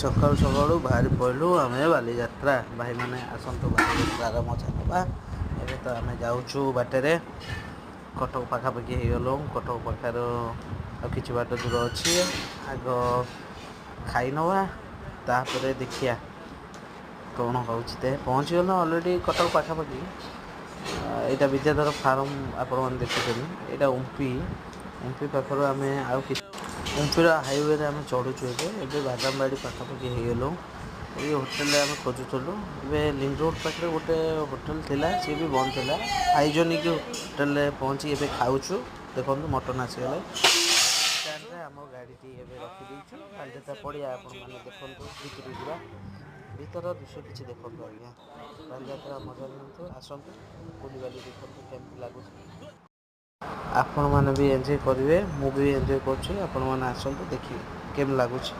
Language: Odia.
ସକାଳୁ ସକାଳୁ ବାହାରି ପଡ଼ିଲୁ ଆମେ ବାଲିଯାତ୍ରା। ଭାଇମାନେ ଆସନ୍ତୁ ବାଲିଯାତ୍ରାର ମଜା ନେବା। ଏବେ ତ ଆମେ ଯାଉଛୁ ବାଟରେ କଟକ ପାଖାପାଖି ହେଇଗଲୁ। କଟକ ପାଖରୁ ଆଉ କିଛି ବାଟ ଦୂର ଅଛି। ଆଗ ଖାଇ ନେବା, ତାପରେ ଦେଖିବା କ'ଣ ହେଉଛି। ପହଞ୍ଚିଗଲୁ ଅଲରେଡ଼ି କଟକ ପାଖାପାଖି। ଏଇଟା ବିଦ୍ୟାଧର ଫାର୍ମ ଆପଣମାନେ ଦେଖୁଛନ୍ତି। ଏଇଟା ଉମ୍ପି ପାଖରୁ ଆମେ ଆଉ କିଛି ଉମ୍ପିର ହାଇୱେରେ ଆମେ ଚଢ଼ୁଛୁ। ଏବେ ବାଦାମବାଡ଼ି ପାଖାପାଖି ହେଇଗଲୁ। ଏଇ ହୋଟେଲରେ ଆମେ ଖୋଜୁଥିଲୁ। ଏବେ ଲିଙ୍କ ରୋଡ଼ ପାଖରେ ଗୋଟେ ହୋଟେଲ ଥିଲା, ସିଏ ବି ବନ୍ଦ ଥିଲା। ହାଇଜେନିକ୍ ହୋଟେଲରେ ପହଞ୍ଚି ଏବେ ଖାଉଛୁ। ଦେଖନ୍ତୁ ମଟନ୍ ଆସିଗଲା। ଷ୍ଟାଣ୍ଡରେ ଆମ ଗାଡ଼ିଟି ଏବେ ରଖିଦେଇଛୁ। ବାଲିଯାତ୍ରା ପଡ଼ିଆ ଆପଣମାନେ ଦେଖନ୍ତୁ। ଭିତରକୁ ଯିବା, ଭିତର ଦୃଶ୍ୟ କିଛି ଦେଖନ୍ତୁ। ଆଜ୍ଞା, ବାଲିଯାତ୍ରା ମଜା ନିଅନ୍ତୁ। ଆସନ୍ତୁ, ବୁଲିବାଲି ଦେଖନ୍ତୁ କେମିତି ଲାଗୁଛି। ଆପଣମାନେ ବି ଏନ୍ଜୟ କରିବେ, ମୁଁ ବି ଏନ୍ଜୟ କରୁଛି। ଆପଣମାନେ ଆସନ୍ତୁ, ଦେଖିବେ କେମିତି ଲାଗୁଛି।